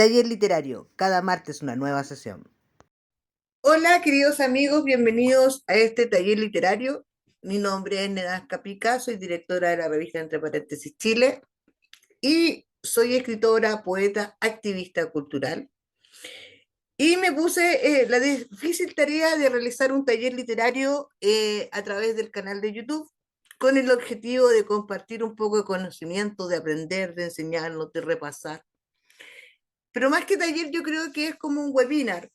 Taller literario, cada martes una nueva sesión. Hola, queridos amigos, bienvenidos a este taller literario. Mi nombre es Nedasca Pica, soy directora de la revista Entre Paréntesis Chile y soy escritora, poeta, activista cultural. Y me puse la difícil tarea de realizar un taller literario a través del canal de YouTube con el objetivo de compartir un poco de conocimiento, de aprender, de enseñarnos, de repasar. Pero más que taller, yo creo que es como un webinar,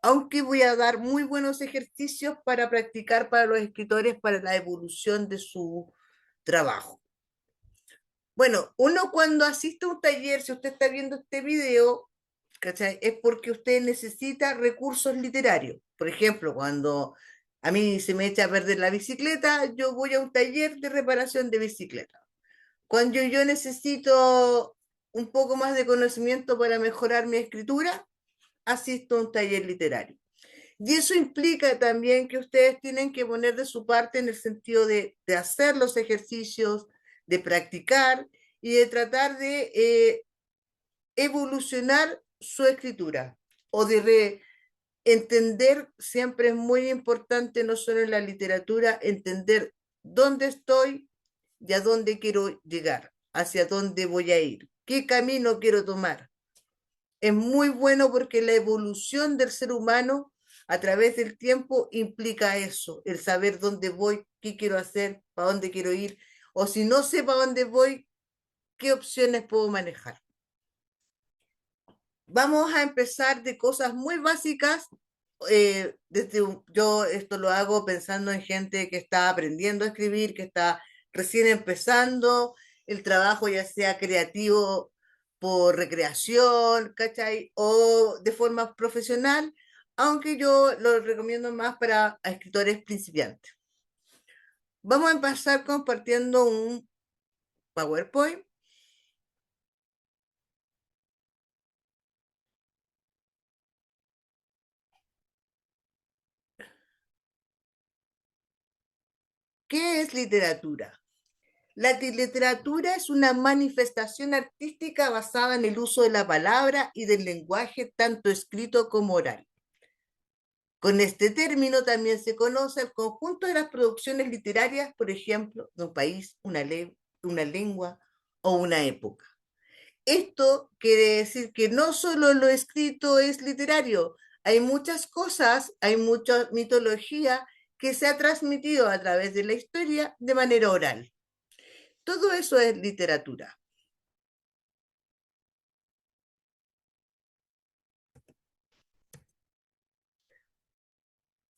aunque voy a dar muy buenos ejercicios para practicar para los escritores para la evolución de su trabajo. Bueno, uno cuando asiste a un taller, si usted está viendo este video, ¿cachai? Es porque usted necesita recursos literarios. Por ejemplo, cuando a mí se me echa a perder la bicicleta, yo voy a un taller de reparación de bicicleta. Cuando yo necesito un poco más de conocimiento para mejorar mi escritura, asisto a un taller literario. Y eso implica también que ustedes tienen que poner de su parte en el sentido de hacer los ejercicios, de practicar y de tratar de evolucionar su escritura o de entender, siempre es muy importante, no solo en la literatura, entender dónde estoy y a dónde quiero llegar, hacia dónde voy a ir, qué camino quiero tomar. Es muy bueno porque la evolución del ser humano a través del tiempo implica eso, el saber dónde voy, qué quiero hacer, para dónde quiero ir, o si no sé para dónde voy, qué opciones puedo manejar. Vamos a empezar de cosas muy básicas. Yo esto lo hago pensando en gente que está aprendiendo a escribir, que está recién empezando el trabajo, ya sea creativo por recreación, ¿cachai? O de forma profesional, aunque yo lo recomiendo más para escritores principiantes. Vamos a empezar compartiendo un PowerPoint. ¿Qué es literatura? La literatura es una manifestación artística basada en el uso de la palabra y del lenguaje, tanto escrito como oral. Con este término también se conoce el conjunto de las producciones literarias, por ejemplo, de un país, una lengua o una época. Esto quiere decir que no solo lo escrito es literario, hay muchas cosas, hay mucha mitología que se ha transmitido a través de la historia de manera oral. Todo eso es literatura.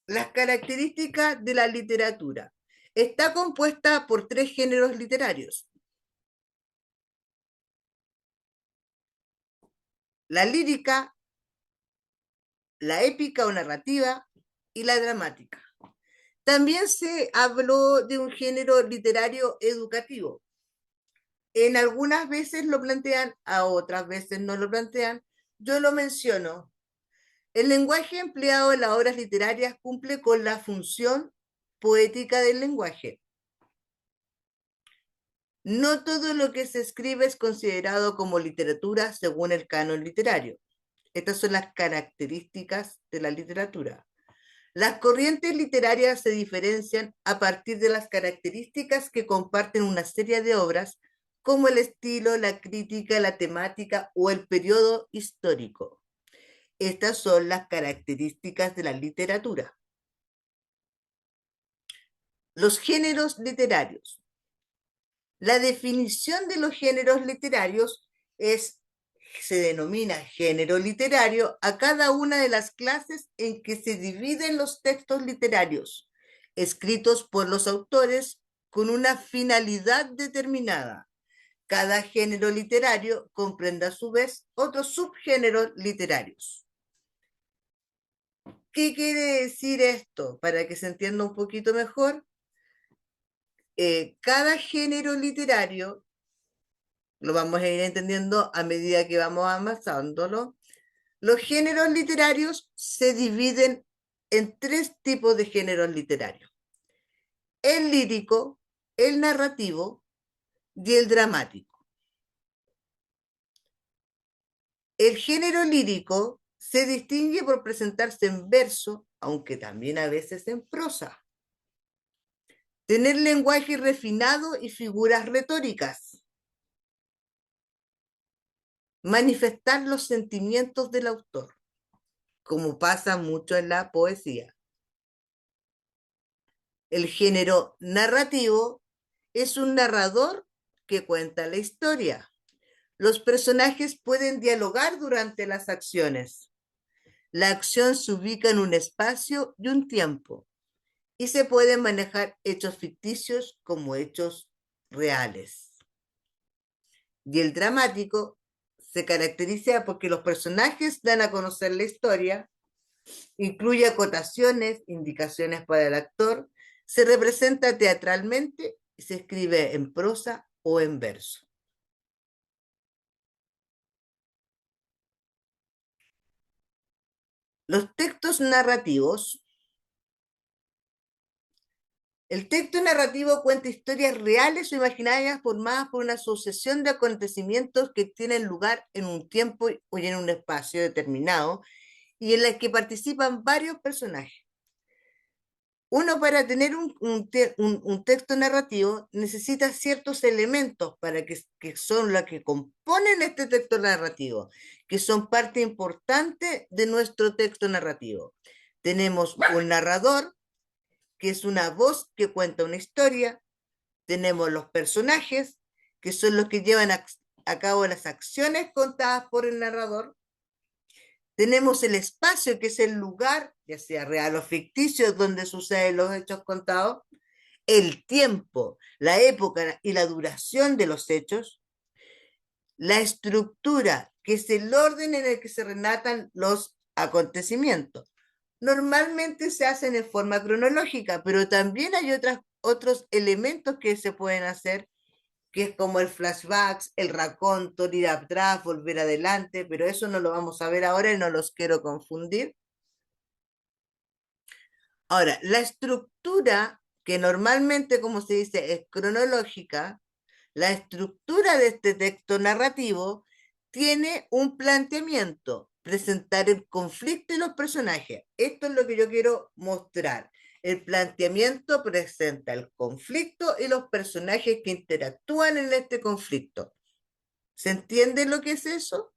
Las características de la literatura. Está compuesta por tres géneros literarios: la lírica, la épica o narrativa y la dramática. También se habló de un género literario educativo. En algunas veces lo plantean, a otras veces no lo plantean. Yo lo menciono. El lenguaje empleado en las obras literarias cumple con la función poética del lenguaje. No todo lo que se escribe es considerado como literatura según el canon literario. Estas son las características de la literatura. Las corrientes literarias se diferencian a partir de las características que comparten una serie de obras, como el estilo, la crítica, la temática o el periodo histórico. Estas son las características de la literatura. Los géneros literarios. La definición de los géneros literarios se denomina género literario a cada una de las clases en que se dividen los textos literarios, escritos por los autores con una finalidad determinada. Cada género literario comprende a su vez otros subgéneros literarios. ¿Qué quiere decir esto? Para que se entienda un poquito mejor, cada género literario lo vamos a ir entendiendo a medida que vamos avanzándolo. Los géneros literarios se dividen en tres tipos de géneros literarios: el lírico, el narrativo y el dramático. El género lírico se distingue por presentarse en verso, aunque también a veces en prosa. Tener lenguaje refinado y figuras retóricas. Manifestar los sentimientos del autor, como pasa mucho en la poesía. El género narrativo es un narrador que cuenta la historia. Los personajes pueden dialogar durante las acciones. La acción se ubica en un espacio y un tiempo y se pueden manejar hechos ficticios como hechos reales. Y el dramático se caracteriza porque los personajes dan a conocer la historia, incluye acotaciones, indicaciones para el actor, se representa teatralmente y se escribe en prosa o en verso. Los textos narrativos. El texto narrativo cuenta historias reales o imaginarias formadas por una sucesión de acontecimientos que tienen lugar en un tiempo o en un espacio determinado y en las que participan varios personajes. Uno, para tener un texto narrativo, necesita ciertos elementos que son los que componen este texto narrativo, que son parte importante de nuestro texto narrativo. Tenemos un narrador, que es una voz que cuenta una historia. Tenemos los personajes, que son los que llevan a cabo las acciones contadas por el narrador. Tenemos el espacio, que es el lugar, ya sea real o ficticio, donde suceden los hechos contados. El tiempo, la época y la duración de los hechos. La estructura, que es el orden en el que se relatan los acontecimientos. Normalmente se hacen en forma cronológica, pero también hay otros elementos que se pueden hacer, que es como el flashback, el raconto, ir atrás, volver adelante, pero eso no lo vamos a ver ahora y no los quiero confundir. Ahora, la estructura, que normalmente, como se dice, es cronológica, la estructura de este texto narrativo tiene un planteamiento, presentar el conflicto y los personajes. Esto es lo que yo quiero mostrar. El planteamiento presenta el conflicto y los personajes que interactúan en este conflicto. ¿Se entiende lo que es eso?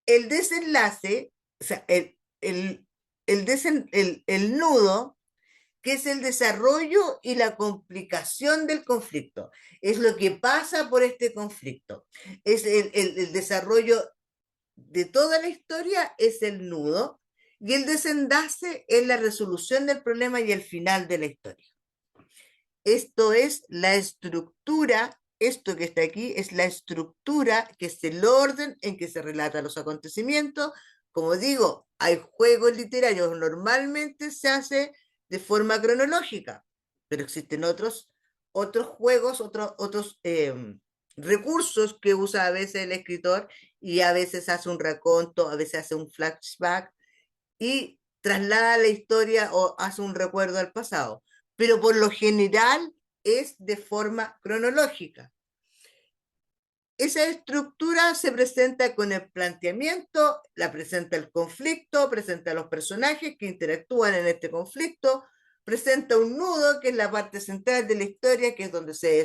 El desenlace, o sea, el nudo, que es el desarrollo y la complicación del conflicto. Es lo que pasa por este conflicto. Es el desarrollo de toda la historia, es el nudo, y el desenlace es la resolución del problema y el final de la historia. Esto es la estructura, esto que está aquí es la estructura, que es el orden en que se relatan los acontecimientos. Como digo, hay juegos literarios, normalmente se hace de forma cronológica, pero existen otros juegos, otros recursos que usa a veces el escritor, y a veces hace un raconto, a veces hace un flashback y traslada la historia o hace un recuerdo al pasado, pero por lo general es de forma cronológica. Esa estructura se presenta con el planteamiento, la presenta el conflicto, presenta a los personajes que interactúan en este conflicto, presenta un nudo, que es la parte central de la historia, que es donde se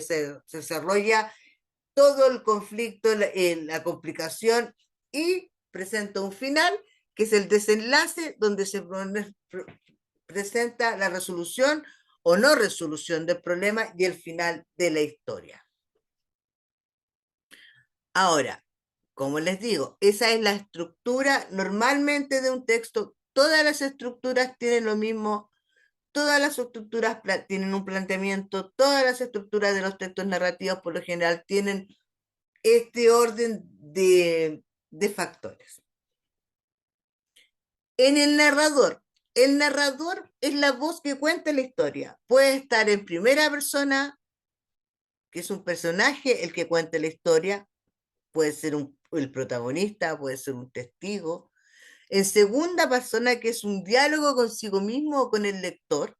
desarrolla todo el conflicto, la complicación, y presenta un final, que es el desenlace, donde se presenta la resolución o no resolución del problema y el final de la historia. Ahora, como les digo, esa es la estructura normalmente de un texto. Todas las estructuras tienen lo mismo, todas las estructuras tienen un planteamiento, todas las estructuras de los textos narrativos por lo general tienen este orden de factores. En el narrador es la voz que cuenta la historia. Puede estar en primera persona, que es un personaje el que cuenta la historia, puede ser el protagonista, puede ser un testigo. En segunda persona, que es un diálogo consigo mismo o con el lector.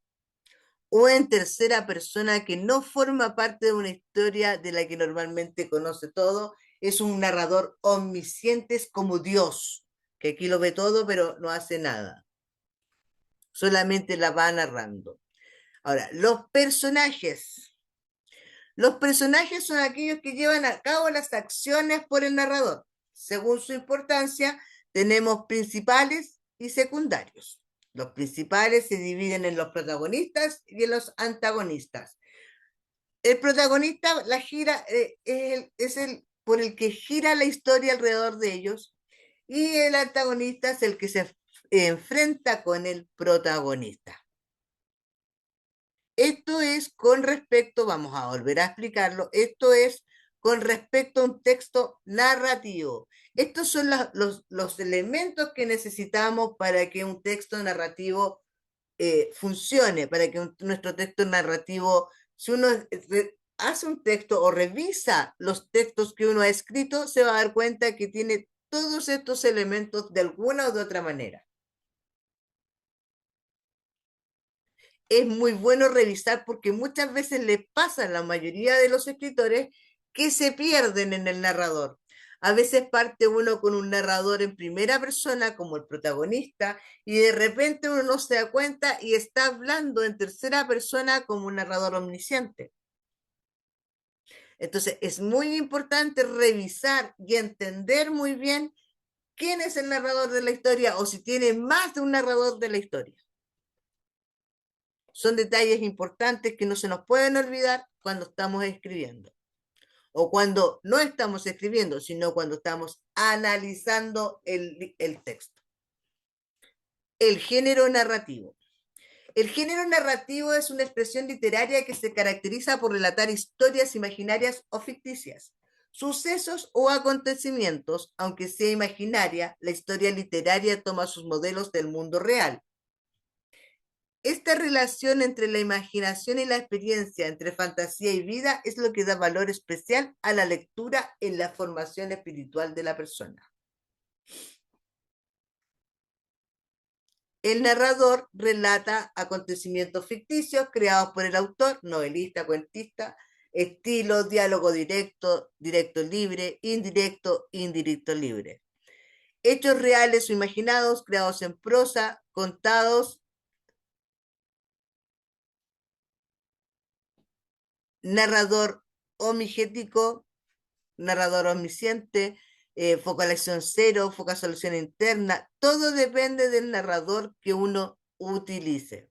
O en tercera persona, que no forma parte de una historia de la que normalmente conoce todo, es un narrador omnisciente, es como Dios, que aquí lo ve todo, pero no hace nada. Solamente la va narrando. Ahora, los personajes. Los personajes son aquellos que llevan a cabo las acciones por el narrador. Según su importancia, tenemos principales y secundarios. Los principales se dividen en los protagonistas y en los antagonistas. El protagonista la gira, es el por el que gira la historia alrededor de ellos, y el antagonista es el que se enfrenta con el protagonista. Esto es con respecto, vamos a volver a explicarlo, esto es con respecto a un texto narrativo. Estos son los elementos que necesitamos para que un texto narrativo funcione, para que nuestro texto narrativo, si uno hace un texto o revisa los textos que uno ha escrito, se va a dar cuenta que tiene todos estos elementos de alguna o de otra manera. Es muy bueno revisar porque muchas veces le pasa a la mayoría de los escritores que se pierden en el narrador. A veces parte uno con un narrador en primera persona como el protagonista y de repente uno no se da cuenta y está hablando en tercera persona como un narrador omnisciente. Entonces es muy importante revisar y entender muy bien quién es el narrador de la historia o si tiene más de un narrador de la historia. Son detalles importantes que no se nos pueden olvidar cuando estamos escribiendo. O cuando no estamos escribiendo, sino cuando estamos analizando el texto. El género narrativo. El género narrativo es una expresión literaria que se caracteriza por relatar historias imaginarias o ficticias, sucesos o acontecimientos. Aunque sea imaginaria, la historia literaria toma sus modelos del mundo real. Esta relación entre la imaginación y la experiencia, entre fantasía y vida, es lo que da valor especial a la lectura en la formación espiritual de la persona. El narrador relata acontecimientos ficticios creados por el autor, novelista, cuentista, estilo, diálogo directo, directo libre, indirecto, indirecto libre. Hechos reales o imaginados, creados en prosa, contados, narrador homigético, narrador omnisciente, focalización cero, focalización interna, todo depende del narrador que uno utilice.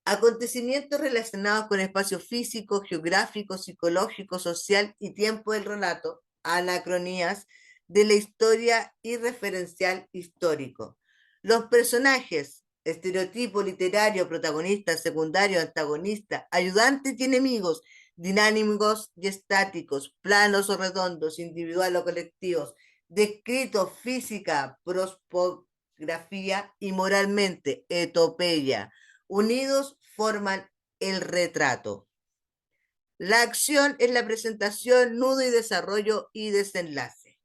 Acontecimientos relacionados con espacio físico, geográfico, psicológico, social y tiempo del relato, anacronías de la historia y referencial histórico. Los personajes, estereotipo literario, protagonista, secundario, antagonista, ayudantes y enemigos, dinámicos y estáticos, planos o redondos, individual o colectivos, descritos física, prosopografía y moralmente, etopeya, unidos forman el retrato. La acción es la presentación, nudo y desarrollo y desenlace.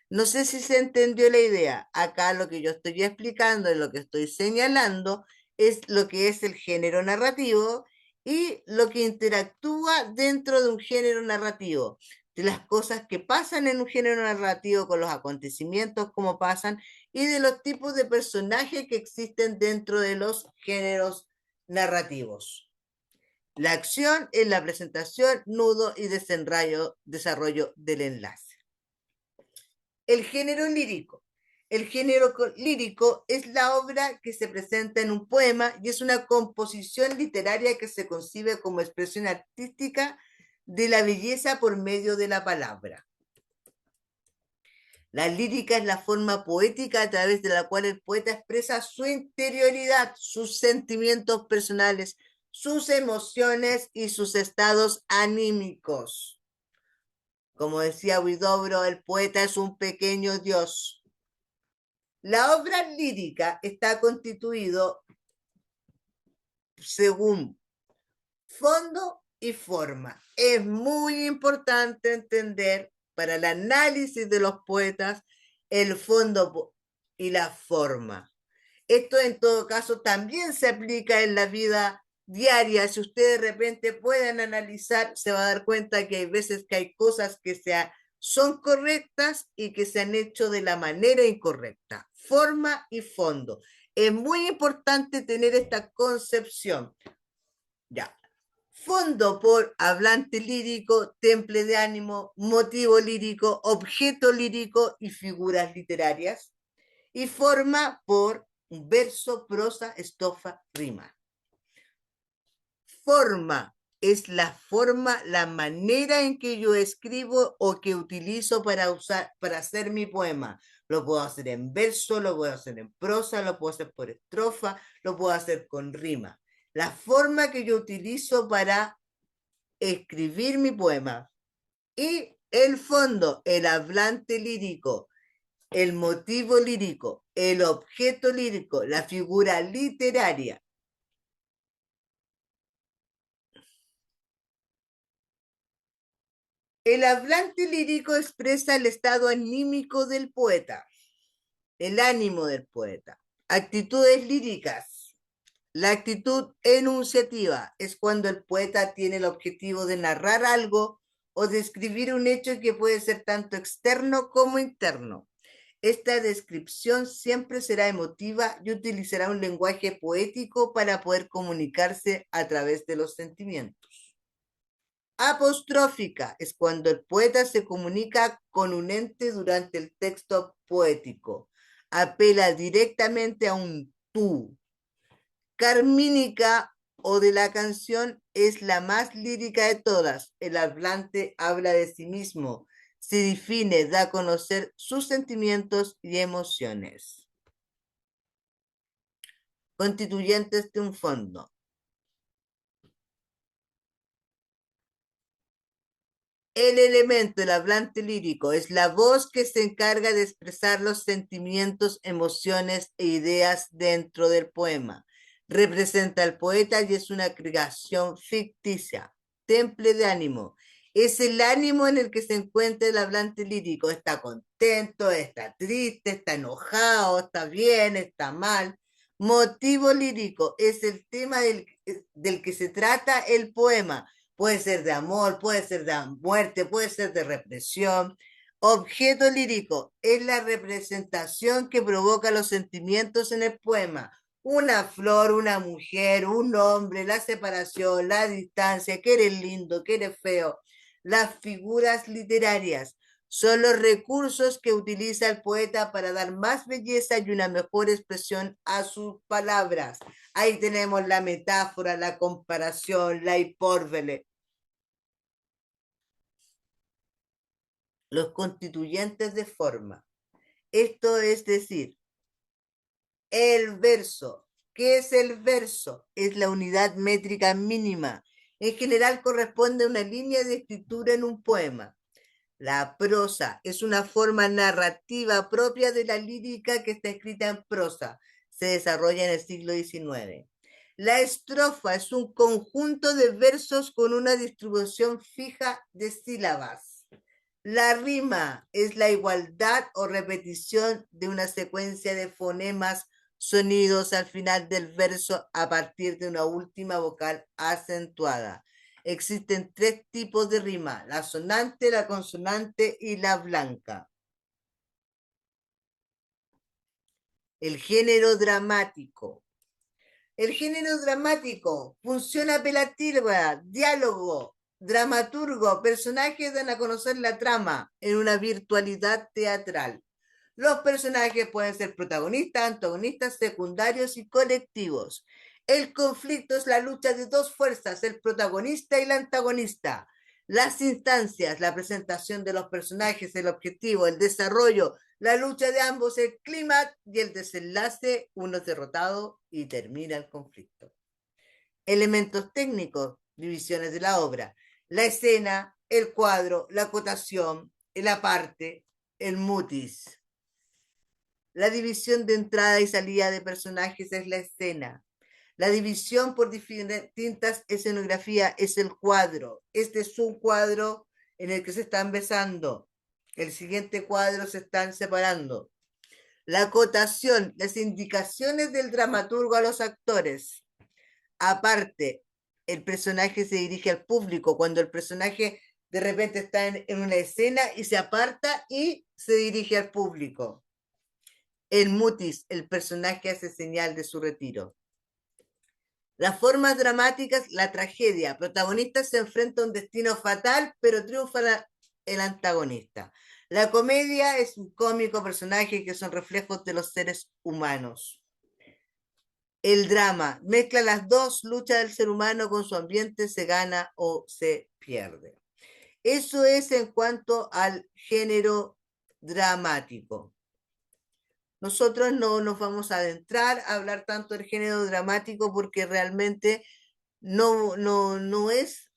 No sé si se entendió la idea. Acá lo que yo estoy explicando y lo que estoy señalando es lo que es el género narrativo y lo que interactúa dentro de un género narrativo, de las cosas que pasan en un género narrativo con los acontecimientos como pasan y de los tipos de personajes que existen dentro de los géneros narrativos. La acción es la presentación, nudo y desarrollo del enlace. El género lírico. El género lírico es la obra que se presenta en un poema y es una composición literaria que se concibe como expresión artística de la belleza por medio de la palabra. La lírica es la forma poética a través de la cual el poeta expresa su interioridad, sus sentimientos personales, sus emociones y sus estados anímicos. Como decía Huidobro, el poeta es un pequeño dios. La obra lírica está constituido según fondo y forma. Es muy importante entender para el análisis de los poetas el fondo y la forma. Esto en todo caso también se aplica en la vida diaria, si ustedes de repente pueden analizar, se va a dar cuenta que hay veces que hay cosas que son correctas y que se han hecho de la manera incorrecta, forma y fondo. Es muy importante tener esta concepción. Ya. Fondo por hablante lírico, temple de ánimo, motivo lírico, objeto lírico y figuras literarias. Y forma por verso, prosa, estrofa, rima. Forma es la forma, la manera en que yo escribo o que utilizo para hacer mi poema. Lo puedo hacer en verso, lo puedo hacer en prosa, lo puedo hacer por estrofa, lo puedo hacer con rima. La forma que yo utilizo para escribir mi poema. Y el fondo, el hablante lírico, el motivo lírico, el objeto lírico, la figura literaria. El hablante lírico expresa el estado anímico del poeta, el ánimo del poeta. Actitudes líricas. La actitud enunciativa es cuando el poeta tiene el objetivo de narrar algo o describir un hecho que puede ser tanto externo como interno. Esta descripción siempre será emotiva y utilizará un lenguaje poético para poder comunicarse a través de los sentimientos. Apostrófica es cuando el poeta se comunica con un ente durante el texto poético. Apela directamente a un tú. Carmínica o de la canción es la más lírica de todas. El hablante habla de sí mismo, se define, da a conocer sus sentimientos y emociones. Constituyentes de un fondo. El elemento del hablante lírico es la voz que se encarga de expresar los sentimientos, emociones e ideas dentro del poema. Representa al poeta y es una creación ficticia. Temple de ánimo. Es el ánimo en el que se encuentra el hablante lírico. Está contento, está triste, está enojado, está bien, está mal. Motivo lírico es el tema del que se trata el poema. Puede ser de amor, puede ser de muerte, puede ser de represión. Objeto lírico es la representación que provoca los sentimientos en el poema. Una flor, una mujer, un hombre, la separación, la distancia, que eres lindo, que eres feo. Las figuras literarias son los recursos que utiliza el poeta para dar más belleza y una mejor expresión a sus palabras. Ahí tenemos la metáfora, la comparación, la hipérbole. Los constituyentes de forma. Esto es decir, el verso. ¿Qué es el verso? Es la unidad métrica mínima. En general corresponde a una línea de escritura en un poema. La prosa es una forma narrativa propia de la lírica que está escrita en prosa. Se desarrolla en el siglo XIX. La estrofa es un conjunto de versos con una distribución fija de sílabas. La rima es la igualdad o repetición de una secuencia de fonemas, sonidos al final del verso a partir de una última vocal acentuada. Existen tres tipos de rima: la sonante, la consonante y la blanca. El género dramático. El género dramático, función apelativa, diálogo, dramaturgo, personajes dan a conocer la trama en una virtualidad teatral. Los personajes pueden ser protagonistas, antagonistas, secundarios y colectivos. El conflicto es la lucha de dos fuerzas, el protagonista y la antagonista. Las instancias, la presentación de los personajes, el objetivo, el desarrollo, la lucha de ambos, el clímax y el desenlace, uno es derrotado y termina el conflicto. Elementos técnicos, divisiones de la obra: la escena, el cuadro, la acotación, el aparte, el mutis. La división de entrada y salida de personajes es la escena. La división por distintas escenografías es el cuadro. Este es un cuadro en el que se están besando. El siguiente cuadro se están separando. La acotación, las indicaciones del dramaturgo a los actores. Aparte, el personaje se dirige al público, cuando el personaje de repente está en una escena y se aparta y se dirige al público. El mutis, el personaje hace señal de su retiro. Las formas dramáticas, la tragedia. El protagonista se enfrenta a un destino fatal, pero triunfa el antagonista. La comedia es un cómico personaje que son reflejos de los seres humanos. El drama mezcla las dos, lucha del ser humano con su ambiente, se gana o se pierde. Eso es en cuanto al género dramático. Nosotros no nos vamos a adentrar a hablar tanto del género dramático porque realmente no es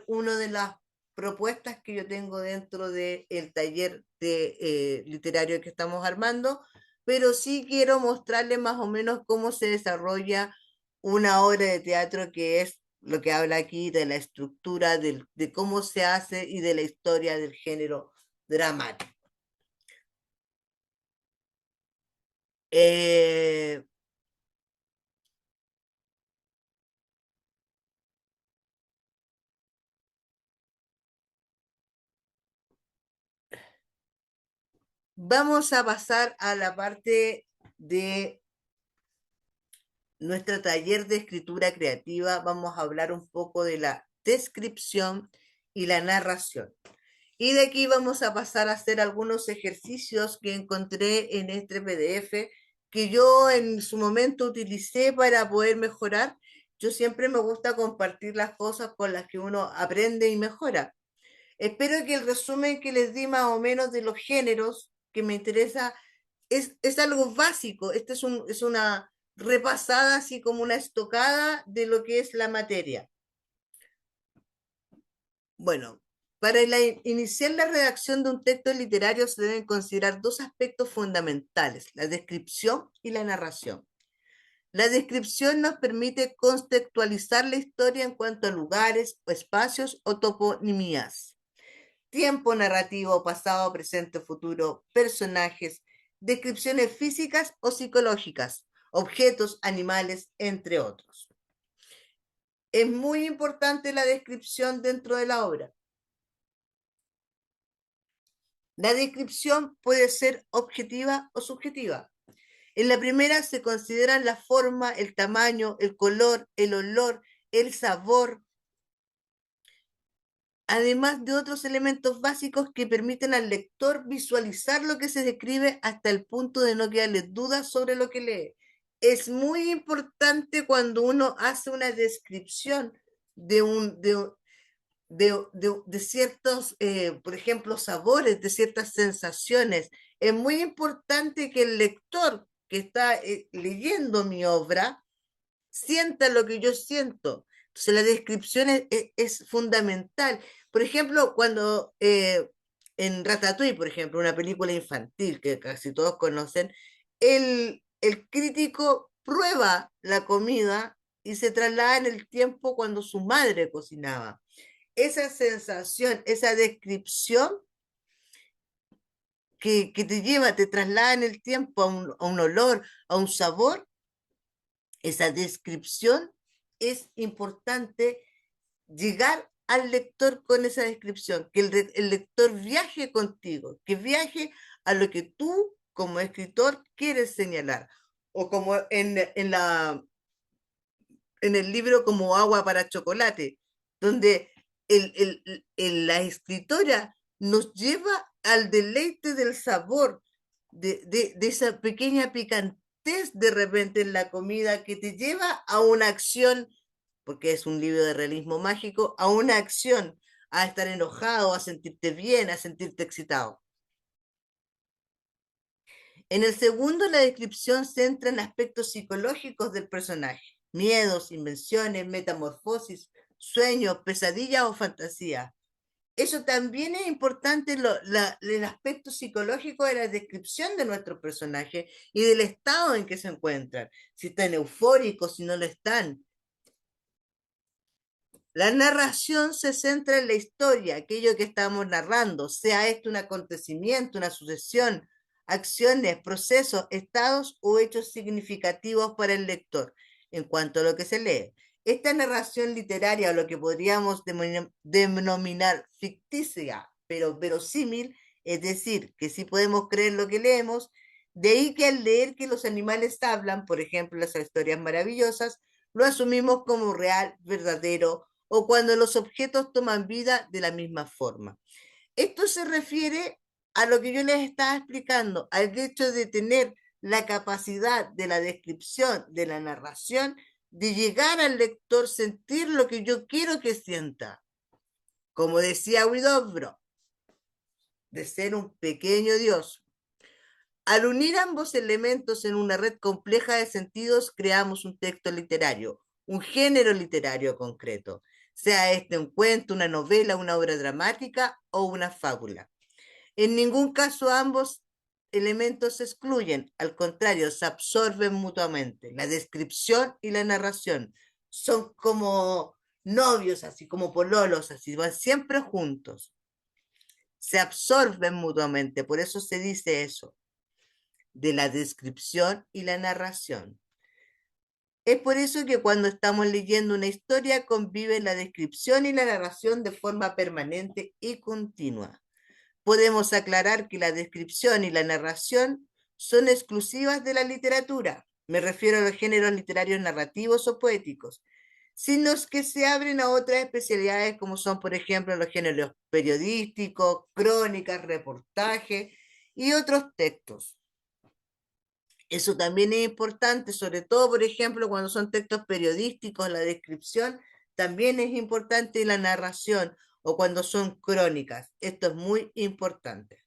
una de las propuestas que yo tengo dentro del taller literario que estamos armando, pero sí quiero mostrarles más o menos cómo se desarrolla una obra de teatro, que es lo que habla aquí de la estructura, de cómo se hace y de la historia del género dramático. Eh, Vamos a pasar a la parte de nuestro taller de escritura creativa. Vamos a hablar un poco de la descripción y la narración. Y de aquí vamos a pasar a hacer algunos ejercicios que encontré en este PDF que yo en su momento utilicé para poder mejorar. Yo siempre me gusta compartir las cosas con las que uno aprende y mejora. Espero que el resumen que les di más o menos de los géneros que me interesa es algo básico. Esta es una repasada, así como una estocada de lo que es la materia. Bueno, para iniciar la redacción de un texto literario se deben considerar dos aspectos fundamentales, la descripción y la narración. La descripción nos permite contextualizar la historia en cuanto a lugares, o espacios o toponías. Tiempo narrativo, pasado, presente, futuro, personajes, descripciones físicas o psicológicas, objetos, animales, entre otros. Es muy importante la descripción dentro de la obra. La descripción puede ser objetiva o subjetiva. En la primera se consideran la forma, el tamaño, el color, el olor, el sabor, además de otros elementos básicos que permiten al lector visualizar lo que se describe hasta el punto de no quedarle dudas sobre lo que lee. Es muy importante cuando uno hace una descripción de, de ciertos, por ejemplo, sabores, de ciertas sensaciones. Es muy importante que el lector que está leyendo mi obra sienta lo que yo siento. Entonces la descripción es fundamental. Por ejemplo, cuando en Ratatouille, por ejemplo, una película infantil que casi todos conocen, el crítico prueba la comida y se traslada en el tiempo cuando su madre cocinaba. Esa sensación, esa descripción que te lleva, te traslada en el tiempo a un olor, a un sabor, esa descripción es importante llegar al lector con esa descripción, que el lector viaje contigo, que viaje a lo que tú como escritor quieres señalar, o como en el libro como Agua para Chocolate, donde la escritora nos lleva al deleite del sabor, de esa pequeña picantez de repente en la comida que te lleva a una acción, porque es un libro de realismo mágico, a una acción, a estar enojado, a sentirte bien, a sentirte excitado. En el segundo, la descripción centra en aspectos psicológicos del personaje, miedos, invenciones, metamorfosis, sueños, pesadillas o fantasía. Eso también es importante, el aspecto psicológico de la descripción de nuestro personaje y del estado en que se encuentran, si están eufóricos, si no lo están. La narración se centra en la historia, aquello que estamos narrando, sea esto un acontecimiento, una sucesión, acciones, procesos, estados o hechos significativos para el lector en cuanto a lo que se lee. Esta narración literaria, o lo que podríamos denominar ficticia, pero verosímil, es decir, que sí podemos creer lo que leemos, de ahí que al leer que los animales hablan, por ejemplo, las historias maravillosas, lo asumimos como real, verdadero, o cuando los objetos toman vida de la misma forma. Esto se refiere a lo que yo les estaba explicando, al hecho de tener la capacidad de la descripción, de la narración, de llegar al lector, sentir lo que yo quiero que sienta. Como decía Widobro, de ser un pequeño Dios. Al unir ambos elementos en una red compleja de sentidos, creamos un texto literario, un género literario concreto, sea este un cuento, una novela, una obra dramática o una fábula. En ningún caso ambos elementos se excluyen, al contrario, se absorben mutuamente. La descripción y la narración son como novios, así como pololos, así van siempre juntos. Se absorben mutuamente, por eso se dice eso, de la descripción y la narración. Es por eso que cuando estamos leyendo una historia conviven la descripción y la narración de forma permanente y continua. Podemos aclarar que la descripción y la narración son exclusivas de la literatura. Me refiero a los géneros literarios narrativos o poéticos, sino que se abren a otras especialidades como son, por ejemplo, los géneros periodísticos, crónicas, reportajes y otros textos. Eso también es importante, sobre todo, por ejemplo, cuando son textos periodísticos, la descripción también es importante y la narración, o cuando son crónicas. Esto es muy importante.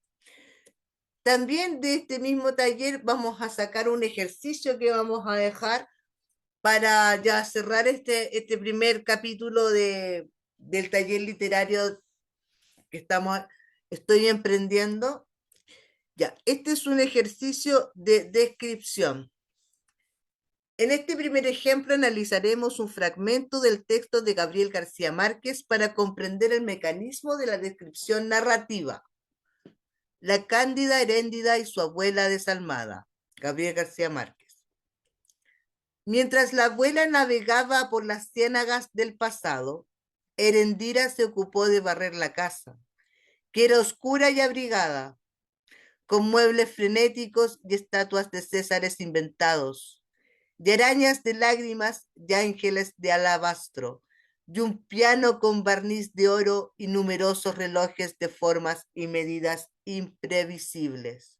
También de este mismo taller vamos a sacar un ejercicio que vamos a dejar para ya cerrar este primer capítulo del taller literario que estoy emprendiendo. Ya, este es un ejercicio de descripción. En este primer ejemplo analizaremos un fragmento del texto de Gabriel García Márquez para comprender el mecanismo de la descripción narrativa. La cándida Heréndida y su abuela desalmada. Gabriel García Márquez. Mientras la abuela navegaba por las ciénagas del pasado, Herendira se ocupó de barrer la casa, que era oscura y abrigada, con muebles frenéticos y estatuas de césares inventados, de arañas de lágrimas y ángeles de alabastro, y un piano con barniz de oro y numerosos relojes de formas y medidas imprevisibles.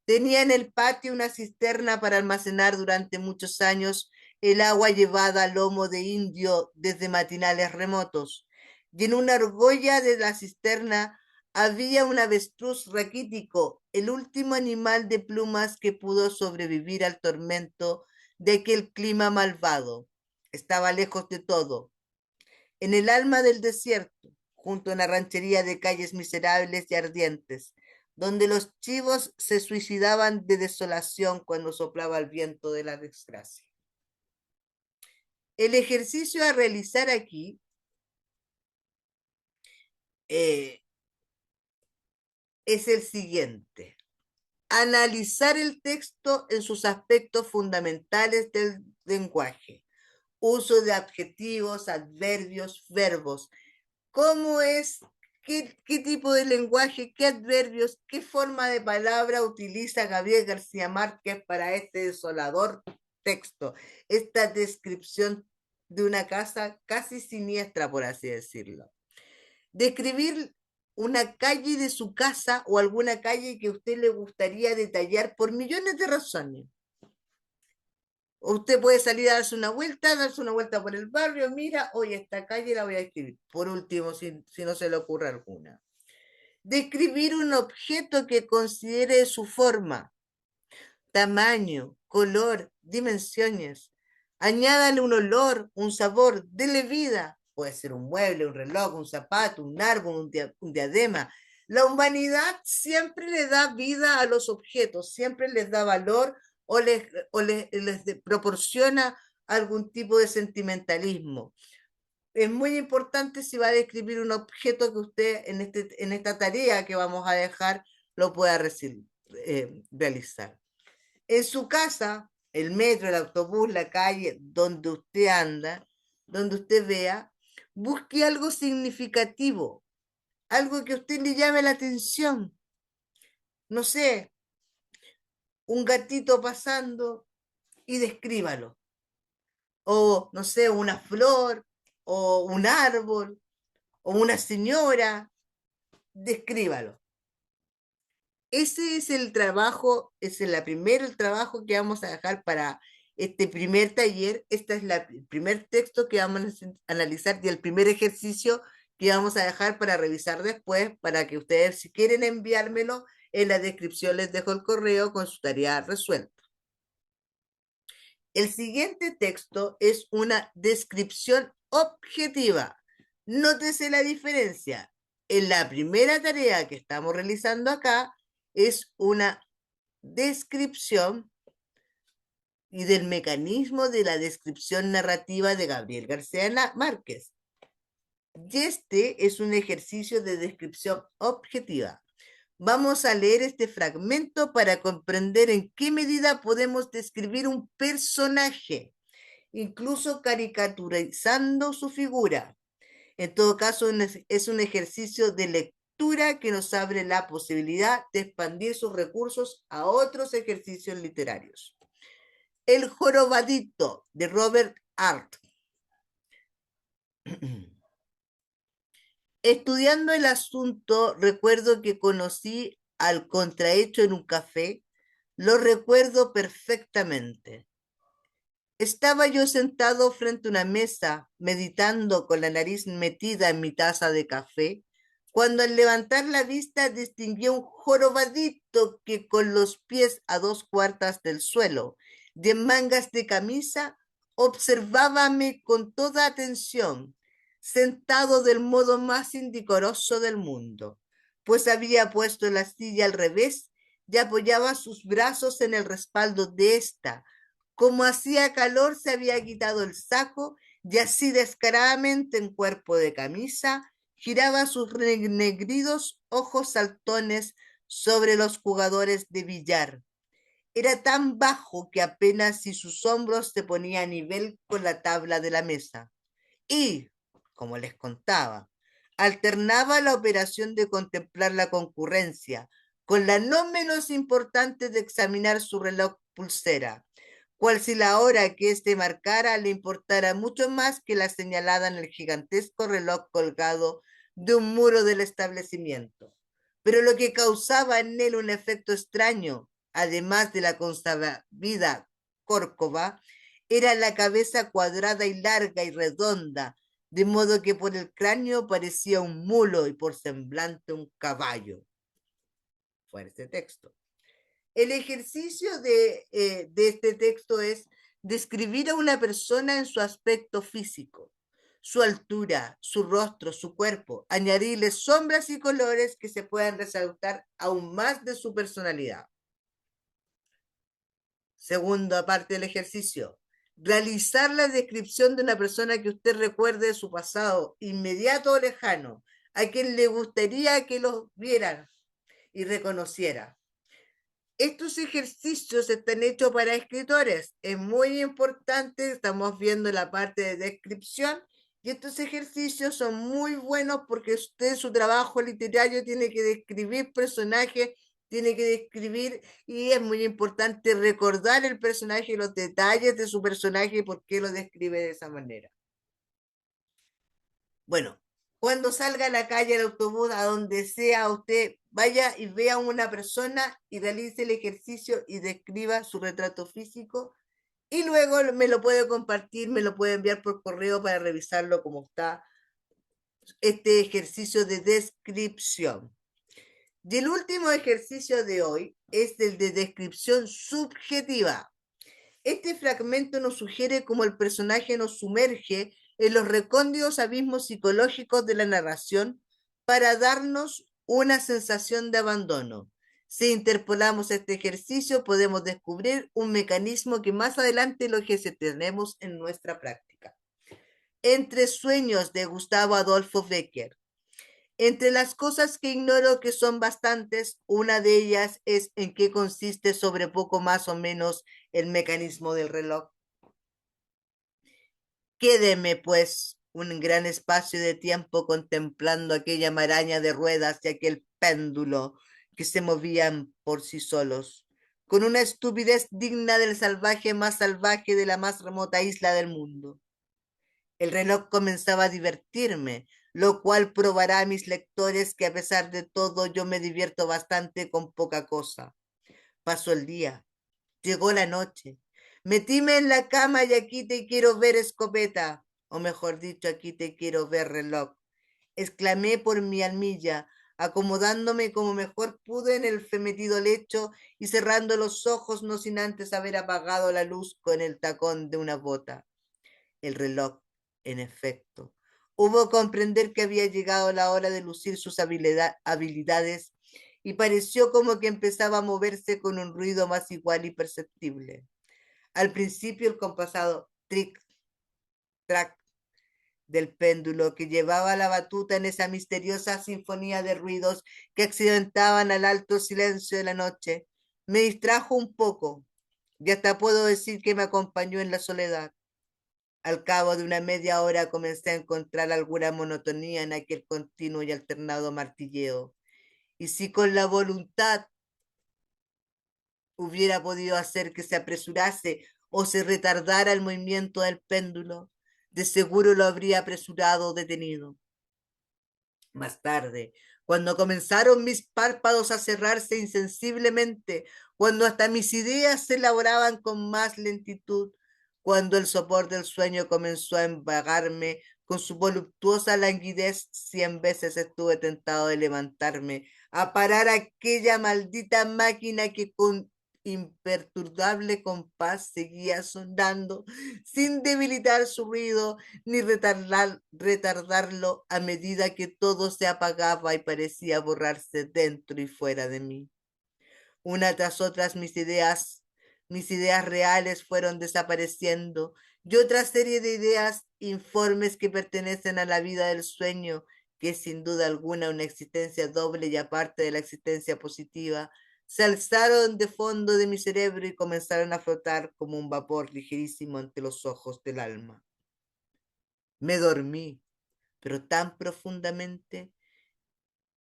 Tenía en el patio una cisterna para almacenar durante muchos años el agua llevada a lomo de indio desde matinales remotos, y en una argolla de la cisterna había un avestruz raquítico, el último animal de plumas que pudo sobrevivir al tormento de aquel clima malvado. Estaba lejos de todo, en el alma del desierto, junto a una ranchería de calles miserables y ardientes, donde los chivos se suicidaban de desolación cuando soplaba el viento de la desgracia. El ejercicio a realizar aquí es el siguiente. Analizar el texto en sus aspectos fundamentales del lenguaje. Uso de adjetivos, adverbios, verbos. ¿Cómo es? ¿Qué tipo de lenguaje, qué adverbios, qué forma de palabra utiliza Gabriel García Márquez para este desolador texto? Esta descripción de una casa casi siniestra, por así decirlo. Describir una calle de su casa o alguna calle que a usted le gustaría detallar por millones de razones. Usted puede salir a darse una vuelta por el barrio, mira, hoy esta calle la voy a escribir. Por último, si no se le ocurre alguna. Describir un objeto que considere su forma, tamaño, color, dimensiones. Añádale un olor, un sabor, dele vida. Puede ser un mueble, un reloj, un zapato, un árbol, un diadema. La humanidad siempre le da vida a los objetos, siempre les da valor o les proporciona algún tipo de sentimentalismo. Es muy importante si va a describir un objeto que usted en esta tarea que vamos a dejar lo pueda realizar. En su casa, el metro, el autobús, la calle, donde usted anda, donde usted vea, busque algo significativo, algo que a usted le llame la atención. No sé, un gatito pasando y descríbalo. O, no sé, una flor, o un árbol, o una señora, descríbalo. Ese es el trabajo, ese es el trabajo que vamos a dejar para este primer taller. Este es el primer texto que vamos a analizar y el primer ejercicio que vamos a dejar para revisar después, para que ustedes, si quieren enviármelo, en la descripción les dejo el correo con su tarea resuelta. El siguiente texto es una descripción objetiva. Nótese la diferencia. En la primera tarea que estamos realizando acá es una descripción y del mecanismo de la descripción narrativa de Gabriel García Márquez. Y este es un ejercicio de descripción objetiva. Vamos a leer este fragmento para comprender en qué medida podemos describir un personaje, incluso caricaturizando su figura. En todo caso, es un ejercicio de lectura que nos abre la posibilidad de expandir sus recursos a otros ejercicios literarios. El jorobadito, de Robert Hart. Estudiando el asunto, recuerdo que conocí al contrahecho en un café. Lo recuerdo perfectamente. Estaba yo sentado frente a una mesa, meditando con la nariz metida en mi taza de café, cuando al levantar la vista distinguí un jorobadito que con los pies a 2/4 del suelo, de mangas de camisa, observábame con toda atención, sentado del modo más indecoroso del mundo, pues había puesto la silla al revés y apoyaba sus brazos en el respaldo de esta. Como hacía calor, se había quitado el saco y así descaradamente en cuerpo de camisa giraba sus renegridos ojos saltones sobre los jugadores de billar. Era tan bajo que apenas si sus hombros se ponían a nivel con la tabla de la mesa. Y, como les contaba, alternaba la operación de contemplar la concurrencia con la no menos importante de examinar su reloj pulsera, cual si la hora que éste marcara le importara mucho más que la señalada en el gigantesco reloj colgado de un muro del establecimiento. Pero lo que causaba en él un efecto extraño, además de la consabida córcova, era la cabeza cuadrada y larga y redonda, de modo que por el cráneo parecía un mulo y por semblante un caballo. Fuerte texto. El ejercicio de este texto es describir a una persona en su aspecto físico, su altura, su rostro, su cuerpo, añadirle sombras y colores que se puedan resaltar aún más de su personalidad. Segunda parte del ejercicio. Realizar la descripción de una persona que usted recuerde de su pasado, inmediato o lejano, a quien le gustaría que lo viera y reconociera. Estos ejercicios están hechos para escritores. Es muy importante, estamos viendo la parte de descripción, y estos ejercicios son muy buenos porque usted, su trabajo literario, tiene que describir personajes, tiene que describir, y es muy importante recordar el personaje y los detalles de su personaje y por qué lo describe de esa manera. Bueno, cuando salga a la calle, al autobús, a donde sea, usted vaya y vea a una persona y realice el ejercicio y describa su retrato físico y luego me lo puede compartir, me lo puede enviar por correo para revisarlo como está este ejercicio de descripción. Y el último ejercicio de hoy es el de descripción subjetiva. Este fragmento nos sugiere cómo el personaje nos sumerge en los recónditos abismos psicológicos de la narración para darnos una sensación de abandono. Si interpolamos este ejercicio, podemos descubrir un mecanismo que más adelante lo ejercitaremos en nuestra práctica. Entre sueños, de Gustavo Adolfo Becker. Entre las cosas que ignoro, que son bastantes, una de ellas es en qué consiste sobre poco más o menos el mecanismo del reloj. Quédeme, pues, un gran espacio de tiempo contemplando aquella maraña de ruedas y aquel péndulo que se movían por sí solos, con una estupidez digna del salvaje más salvaje de la más remota isla del mundo. El reloj comenzaba a divertirme, lo cual probará a mis lectores que a pesar de todo yo me divierto bastante con poca cosa. Pasó el día, llegó la noche. Metíme en la cama y aquí te quiero ver escopeta, o mejor dicho, aquí te quiero ver reloj. Exclamé por mi almilla, acomodándome como mejor pude en el femetido lecho y cerrando los ojos no sin antes haber apagado la luz con el tacón de una bota. El reloj, en efecto, hubo comprender que había llegado la hora de lucir sus habilidades y pareció como que empezaba a moverse con un ruido más igual y perceptible. Al principio el compasado tric-trac del péndulo que llevaba la batuta en esa misteriosa sinfonía de ruidos que accidentaban al alto silencio de la noche me distrajo un poco y hasta puedo decir que me acompañó en la soledad. Al cabo de una media hora comencé a encontrar alguna monotonía en aquel continuo y alternado martilleo. Y si con la voluntad hubiera podido hacer que se apresurase o se retardara el movimiento del péndulo, de seguro lo habría apresurado o detenido. Más tarde, cuando comenzaron mis párpados a cerrarse insensiblemente, cuando hasta mis ideas se elaboraban con más lentitud, cuando el sopor del sueño comenzó a embargarme con su voluptuosa languidez, 100 veces estuve tentado de levantarme, a parar aquella maldita máquina que con imperturbable compás seguía sonando, sin debilitar su ruido, ni retardarlo a medida que todo se apagaba y parecía borrarse dentro y fuera de mí. Una tras otras mis ideas reales fueron desapareciendo y otra serie de ideas informes que pertenecen a la vida del sueño, que es sin duda alguna una existencia doble y aparte de la existencia positiva, se alzaron de fondo de mi cerebro y comenzaron a flotar como un vapor ligerísimo ante los ojos del alma. Me dormí, pero tan profundamente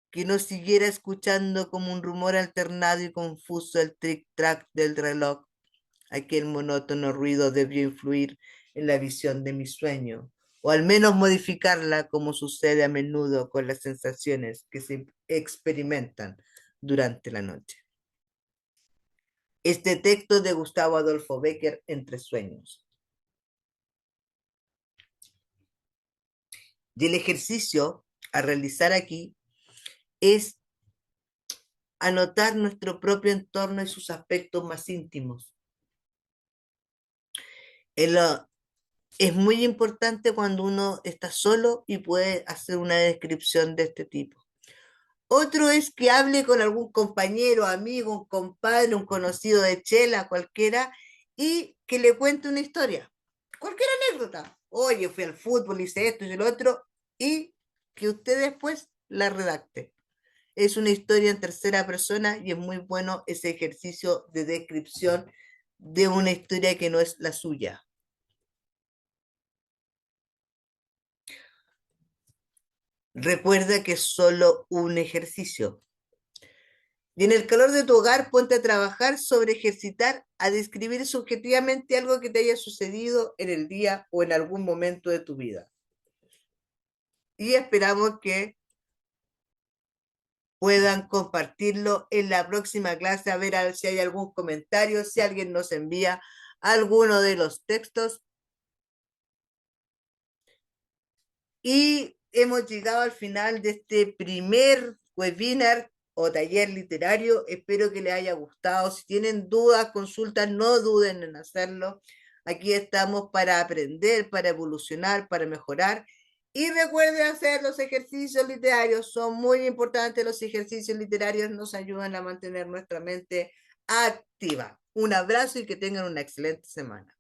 que no siguiera escuchando como un rumor alternado y confuso el tric-trac del reloj. Aquel monótono ruido debió influir en la visión de mi sueño, o al menos modificarla como sucede a menudo con las sensaciones que se experimentan durante la noche. Este texto de Gustavo Adolfo Bécquer, Entre sueños. Y el ejercicio a realizar aquí es anotar nuestro propio entorno y sus aspectos más íntimos. Es muy importante cuando uno está solo y puede hacer una descripción de este tipo. Otro es que hable con algún compañero, amigo, un compadre, un conocido de chela, cualquiera, y que le cuente una historia. Cualquier anécdota. Oye, fui al fútbol, hice esto y lo otro, y que usted después la redacte. Es una historia en tercera persona y es muy bueno ese ejercicio de descripción de una historia que no es la suya. Recuerda que es solo un ejercicio. Y en el calor de tu hogar, ponte a trabajar sobre ejercitar, a describir subjetivamente algo que te haya sucedido en el día o en algún momento de tu vida. Y esperamos que puedan compartirlo en la próxima clase, a ver si hay algún comentario, si alguien nos envía alguno de los textos. Y hemos llegado al final de este primer webinar o taller literario. Espero que les haya gustado. Si tienen dudas, consultas, no duden en hacerlo. Aquí estamos para aprender, para evolucionar, para mejorar. Y recuerden hacer los ejercicios literarios. Son muy importantes los ejercicios literarios. Nos ayudan a mantener nuestra mente activa. Un abrazo y que tengan una excelente semana.